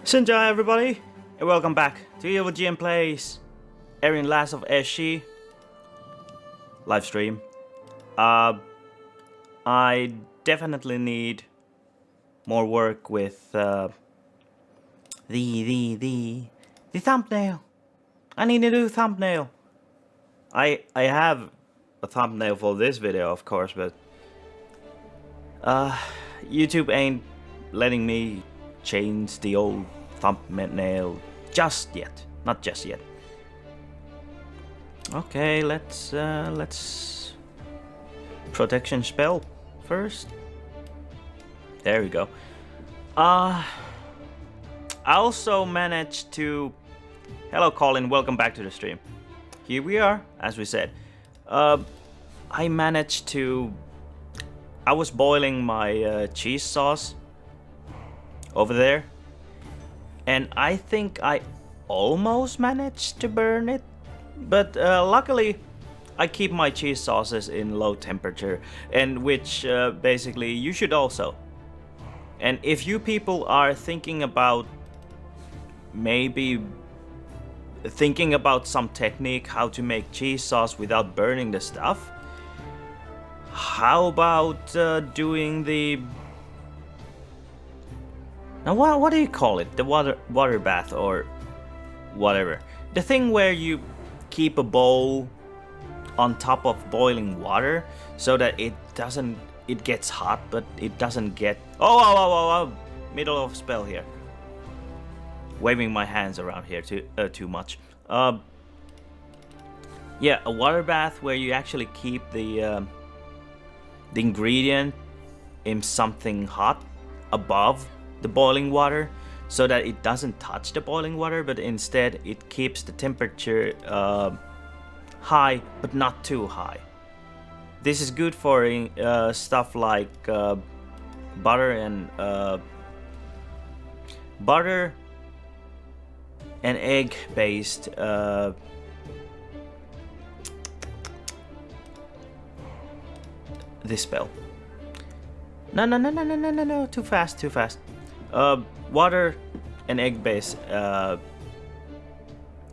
Sinja everybody, and welcome back to Evil GM Plays Erin Last Aos Sí live stream. I definitely need more work with the thumbnail. I need a new thumbnail. I have a thumbnail for this video, of course, but YouTube ain't letting me change the old thumbnail just yet. Not just yet. Okay, let's protection spell first. There we go. I also managed to... Hello Colin, welcome back to the stream. Here we are, as we said. I managed to... I was boiling my cheese sauce over there, and I think I almost managed to burn it, but luckily I keep my cheese sauces in low temperature, and which basically you should also. And if you people are thinking about some technique how to make cheese sauce without burning the stuff, how about doing the... Now what do you call it? The water bath or whatever. The thing where you keep a bowl on top of boiling water so that it gets hot, but it doesn't get... Oh, middle of spell here. Waving my hands around here too much. Yeah, a water bath where you actually keep the ingredient in something hot above the boiling water, so that it doesn't touch the boiling water, but instead it keeps the temperature high, but not too high. This is good for stuff like butter and egg based this spell. No, too fast. Water and egg based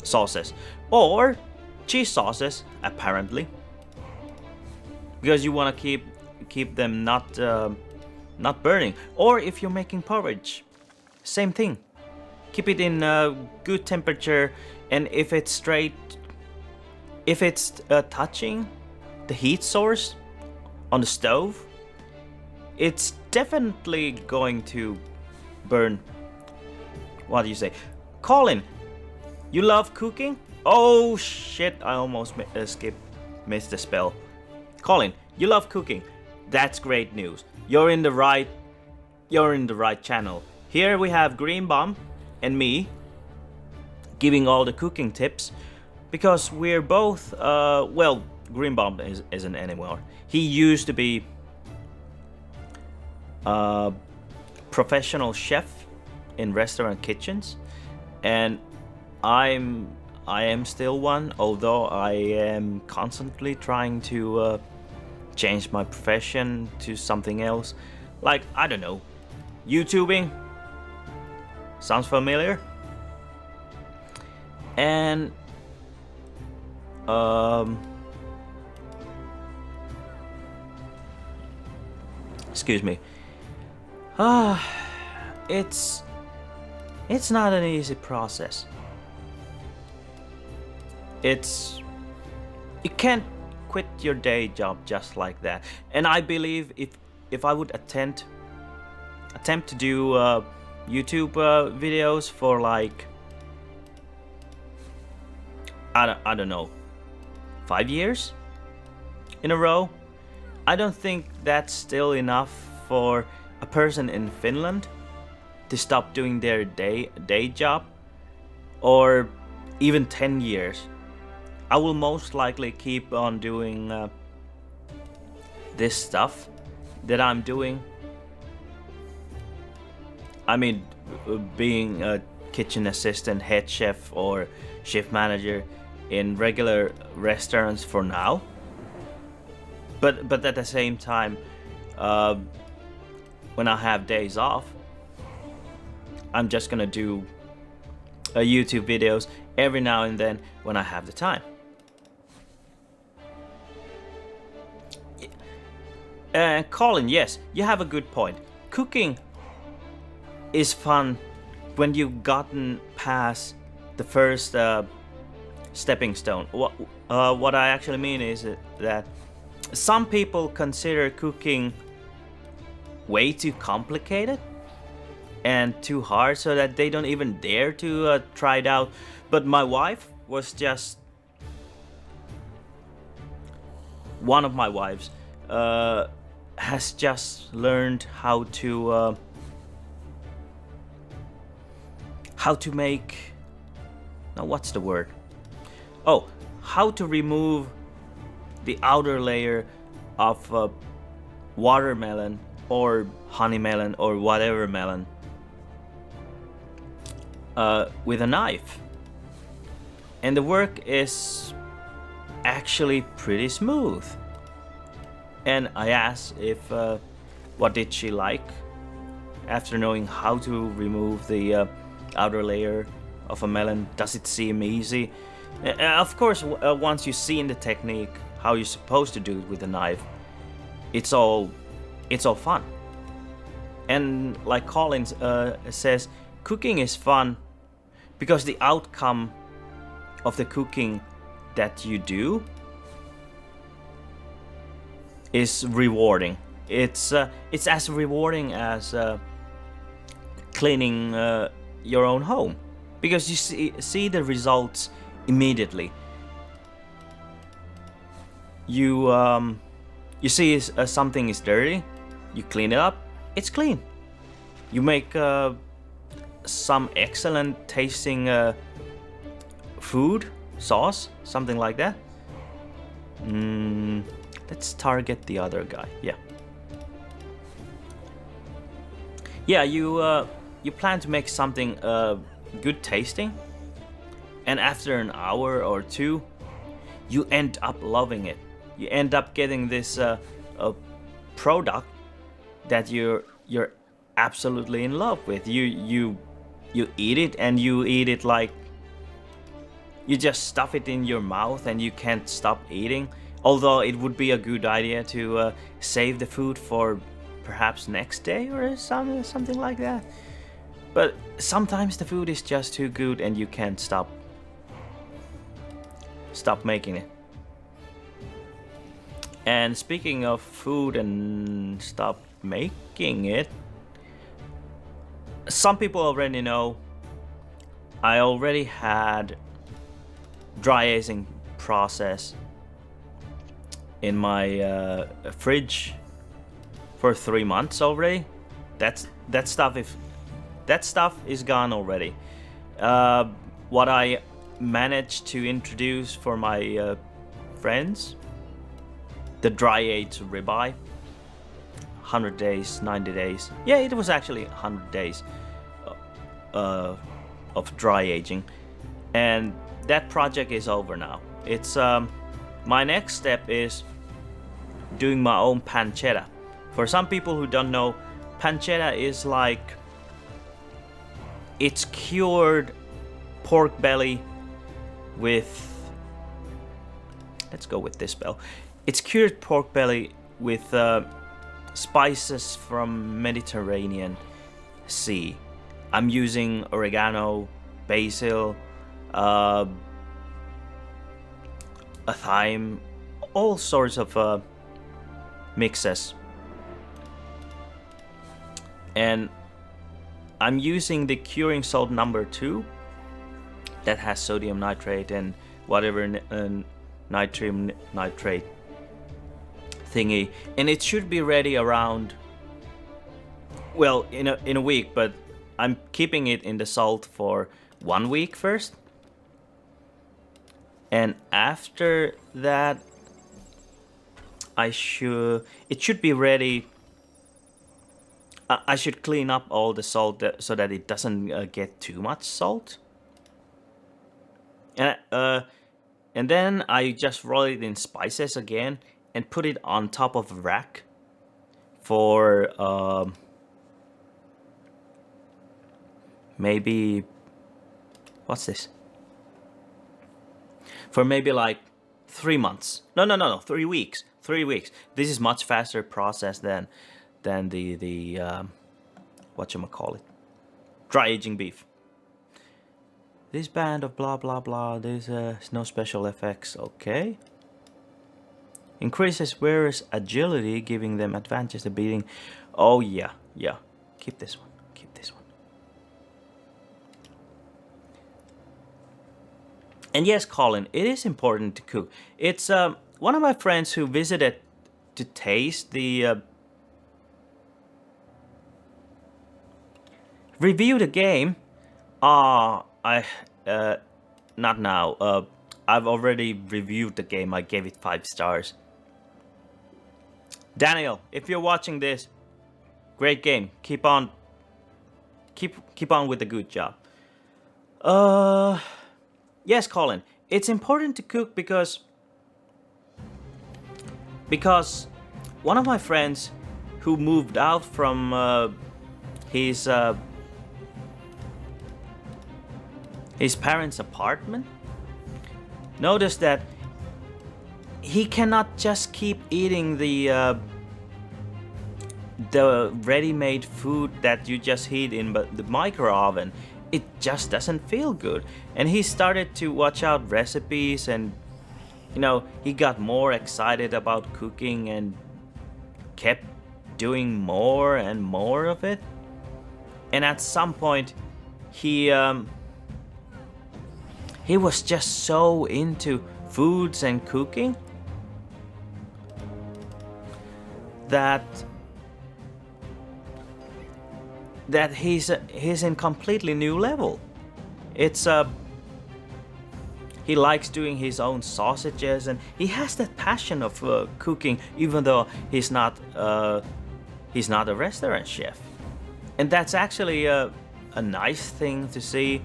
sauces, or cheese sauces apparently, because you want to keep them not burning. Or if you're making porridge, same thing, keep it in good temperature, and if it's touching the heat source on the stove, it's definitely going to burn. What do you say? Colin, you love cooking? Oh shit, I almost missed the spell. Colin, you love cooking. That's great news. You're in the right channel. Here we have Green Bomb and me giving all the cooking tips, because we're both well, Green Bomb isn't anymore. He used to be professional chef in restaurant kitchens, and I am still one, although I am constantly trying to change my profession to something else, like, I don't know, YouTubing. Sounds familiar? And excuse me. It's not an easy process. You can't quit your day job just like that. And I believe if I would attempt to do YouTube videos for like, I don't know, 5 years in a row, I don't think that's still enough for a person in Finland to stop doing their day job, or even 10 years. I will most likely keep on doing this stuff that I'm doing. I mean, being a kitchen assistant, head chef, or shift manager in regular restaurants for now. But at the same time, when I have days off, I'm just gonna do YouTube videos every now and then when I have the time. Colin, yes, you have a good point. Cooking is fun when you've gotten past the first stepping stone. What I actually mean is that some people consider cooking way too complicated and too hard, so that they don't even dare to try it out. But my wife was just one of my wives has just learned how to make, now what's the word? Oh, how to remove the outer layer of watermelon or honey melon or whatever melon with a knife. And the work is actually pretty smooth. And I asked if what did she like after knowing how to remove the outer layer of a melon. Does it seem easy? Of course, once you've seen the technique, how you're supposed to do it with a knife, it's all fun. And like Collins says, cooking is fun because the outcome of the cooking that you do is rewarding. It's as rewarding as cleaning your own home, because you see the results immediately. You see something is dirty, you clean it up, it's clean. You make some excellent tasting food, sauce, something like that. Let's target the other guy. Yeah, you plan to make something good tasting, and after an hour or two, you end up loving it. You end up getting this a product that you're absolutely in love with. You eat it, and you eat it like you just stuff it in your mouth and you can't stop eating. Although it would be a good idea to save the food for perhaps next day or something like that. But sometimes the food is just too good and you can't stop making it. And speaking of food and stop making it, some people already know I already had dry aging process in my fridge for 3 months already. That stuff is gone already. What I managed to introduce for my friends, the dry aged ribeye, 100 days, 90 days. Yeah, it was actually 100 days of dry aging, and that project is over now. It's my next step is doing my own pancetta. For some people who don't know, pancetta is like, it's cured pork belly with, let's go with this spell. It's cured pork belly with spices from Mediterranean Sea. I'm using oregano, basil, a thyme, all sorts of mixes. And I'm using the curing salt number 2 that has sodium nitrate and whatever natrium nitrate thingy, and it should be ready around, well, in a week, but I'm keeping it in the salt for 1 week first, and after that it should be ready. I should clean up all the salt so that it doesn't get too much salt. And then I just roll it in spices again and put it on top of a rack for maybe, what's this? For maybe like 3 months. No, 3 weeks. 3 weeks. This is much faster process than the whatchamacallit, dry aging beef. This band of blah blah blah. There's no special effects. Okay. Increases wearers' agility, giving them advantage to beating. Oh yeah. Keep this one. Keep this one. And yes, Colin, it is important to cook. It's one of my friends who visited to taste the review the game. Not now. I've already reviewed the game. I gave it 5 stars. Daniel, if you're watching this, great game. Keep on with the good job. Yes, Colin, it's important to cook because one of my friends who moved out from his parents' apartment noticed that he cannot just keep eating the ready-made food that you just heat in the micro oven. It just doesn't feel good. And he started to watch out recipes, and he got more excited about cooking and kept doing more and more of it. And at some point he was just so into foods and cooking that he's in completely new level. It's he likes doing his own sausages, and he has that passion of cooking, even though he's not a restaurant chef. And that's actually a nice thing to see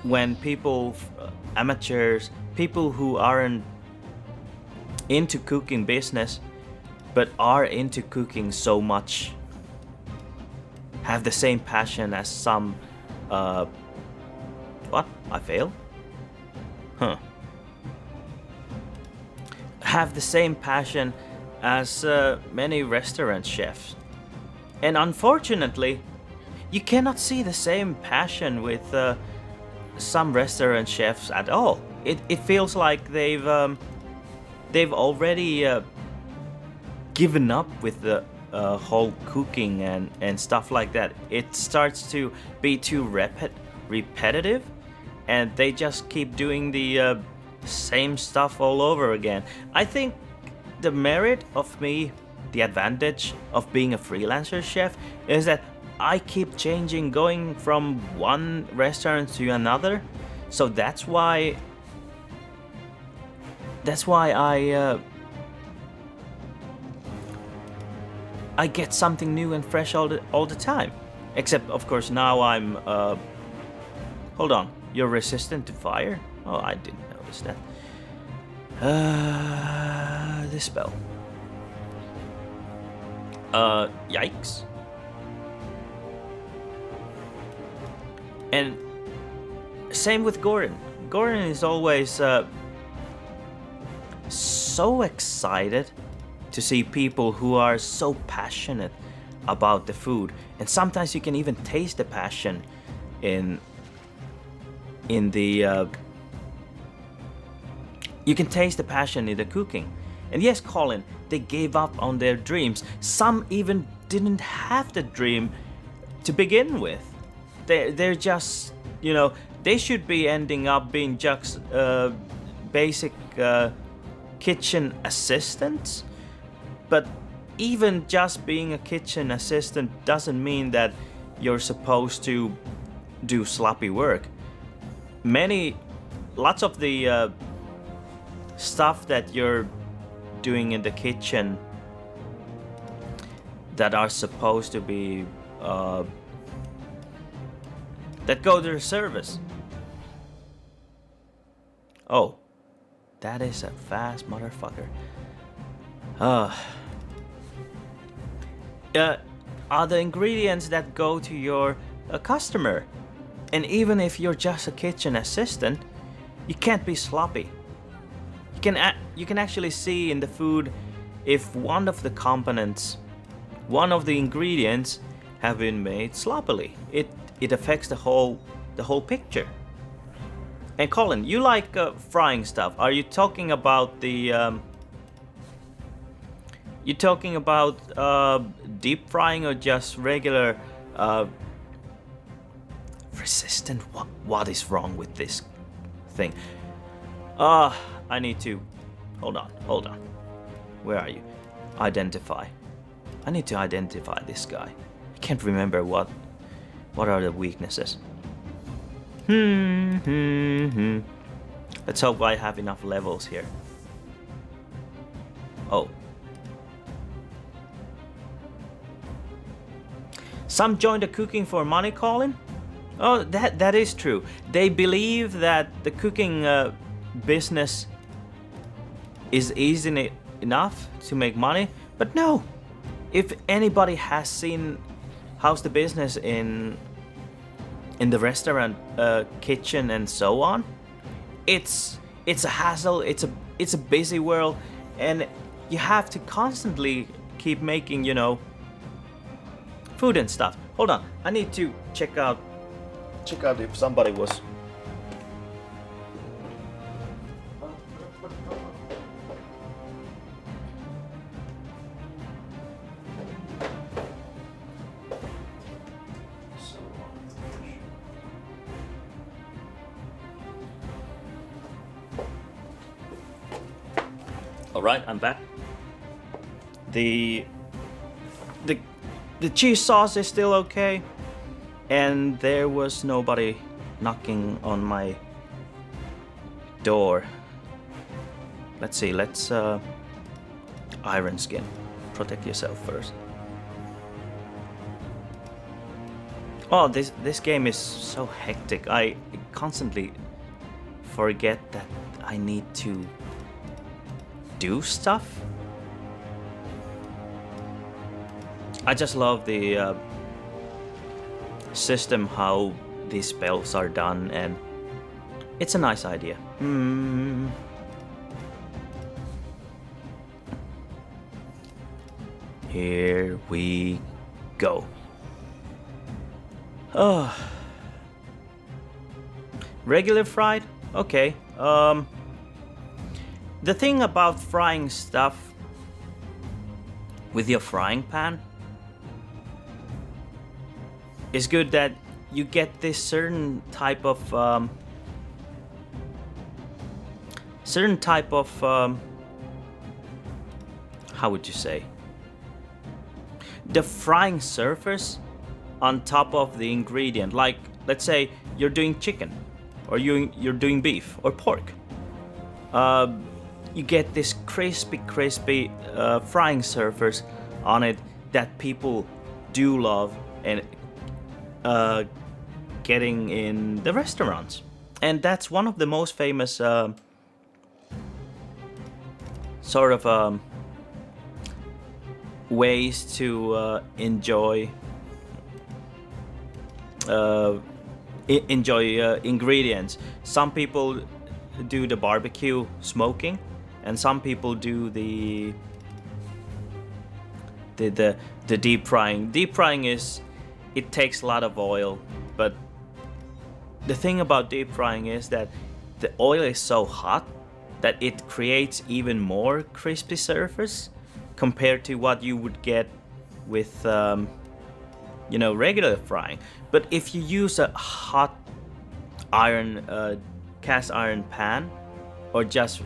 when people, amateurs, people who aren't into cooking business but are into cooking so much, have the same passion as some what? I failed? Have the same passion as many restaurant chefs. And unfortunately, you cannot see the same passion with some restaurant chefs at all. It feels like they've already given up with the whole cooking and stuff like that. It starts to be too repetitive, and they just keep doing the same stuff all over again. I think the merit of me, the advantage of being a freelancer chef, is that I keep changing, going from one restaurant to another. So that's why I get something new and fresh all the time. Except, of course, now I'm hold on, you're resistant to fire? Oh, I didn't notice that. This spell. Yikes. And same with Gordon. Gordon is always so excited to see people who are so passionate about the food, and sometimes you can even taste the passion in the you can taste the passion in the cooking. And yes, Colin, they gave up on their dreams. Some even didn't have the dream to begin with. They're just, they should be ending up being just basic kitchen assistants. But even just being a kitchen assistant doesn't mean that you're supposed to do sloppy work. Lots of the stuff that you're doing in the kitchen that are supposed to be that go to the service. Oh, that is a fast motherfucker. Are the ingredients that go to your a customer. And even if you're just a kitchen assistant, you can't be sloppy. You can actually see in the food if one of the components, one of the ingredients have been made sloppily. It affects the whole picture. And Colin, you like frying stuff. Are you talking about the you talking about deep frying or just regular resistant? What is wrong with this thing? I need to hold on. Where are you? Identify. I need to identify this guy. I can't remember what are the weaknesses. Let's hope I have enough levels here. Oh. Some join the cooking for money, Colin? Oh, that is true. They believe that the cooking business is easy enough to make money, but no. If anybody has seen how's the business in the restaurant, kitchen, and so on, it's a hassle. It's a busy world, and you have to constantly keep making, you know, food and stuff. Hold on, I need to check out if somebody was. All right, I'm back. The cheese sauce is still okay, and there was nobody knocking on my door. Let's see. Let's iron skin. Protect yourself first. Oh, this game is so hectic. I constantly forget that I need to do stuff. I just love the system, how these spells are done, and it's a nice idea. Here we go. Oh. Regular fried? Okay. The thing about frying stuff with your frying pan is good that you get this certain type of how would you say, the frying surface on top of the ingredient. Like, let's say you're doing chicken, or you're doing beef or pork. You get this crispy frying surface on it that people do love and getting in the restaurants. And that's one of the most famous sort of ways to enjoy ingredients. Some people do the barbecue smoking, and some people do the deep frying. Deep frying is, it takes a lot of oil, but the thing about deep frying is that the oil is so hot that it creates even more crispy surface compared to what you would get with regular frying. But if you use a hot iron cast iron pan, or just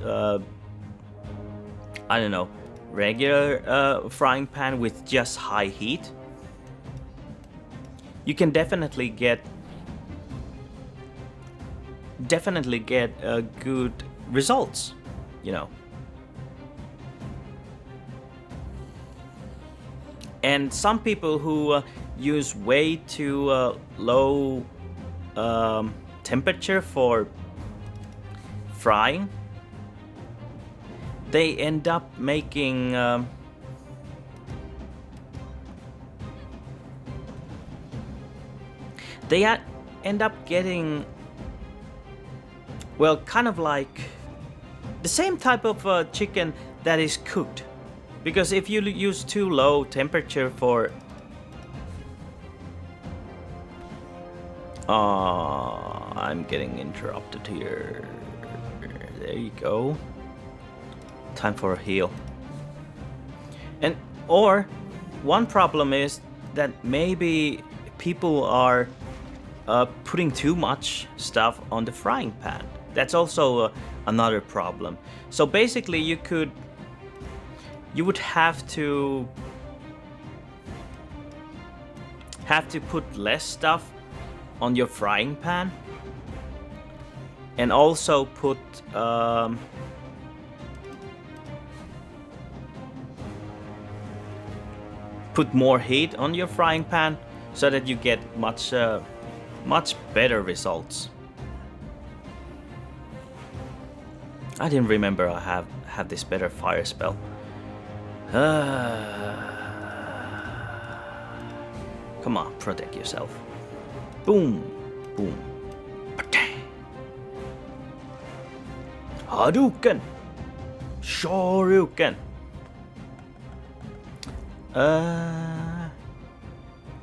regular frying pan with just high heat, you can definitely get good results, you know. And some people who use way too low temperature for frying, they end up making they end up getting, well, kind of like the same type of chicken that is cooked. Because if you use too low temperature for... I'm getting interrupted here. There you go. Time for a heal. And or one problem is that maybe people are putting too much stuff on the frying pan. That's also another problem. So basically you would have to put less stuff on your frying pan, and also put more heat on your frying pan so that you get much better results. I didn't remember I have this better fire spell. Come on, protect yourself. Boom, boom, patang. Hadouken, Shoryuken.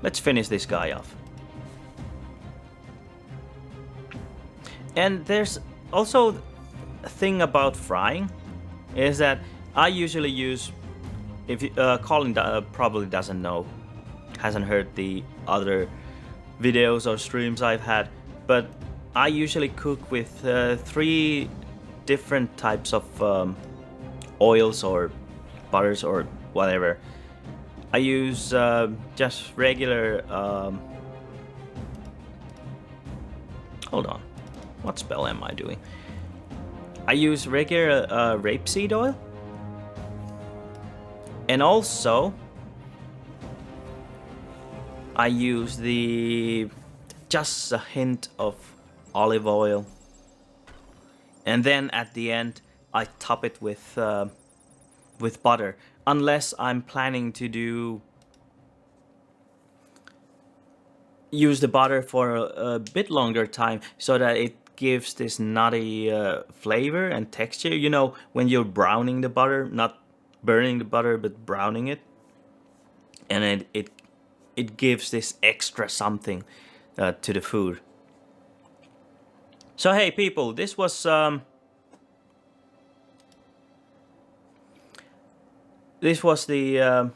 Let's finish this guy off. And there's also a thing about frying, is that I usually use, if Colin probably doesn't know, hasn't heard the other videos or streams I've had, but I usually cook with 3 different types of oils or butters or whatever. I use just regular... hold on, what spell am I doing? I use regular rapeseed oil, and also I use just a hint of olive oil, and then at the end I top it with butter, unless I'm planning to use the butter for a bit longer time, so that it gives this nutty flavor and texture. You know, when you're browning the butter, not burning the butter but browning it, and it gives this extra something to the food. So hey people, this was the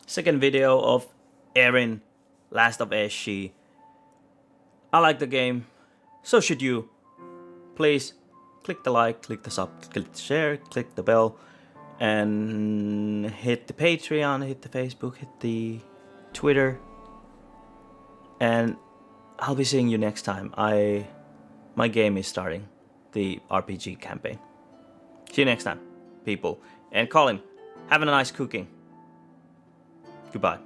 second video of Erin, Last Aos Sí. I like the game, so should you. Please click the like, click the sub, click the share, click the bell, and hit the Patreon, hit the Facebook, hit the Twitter, and I'll be seeing you next time. My game is starting, the RPG campaign. See you next time, people. And Colin, have a nice cooking. Goodbye.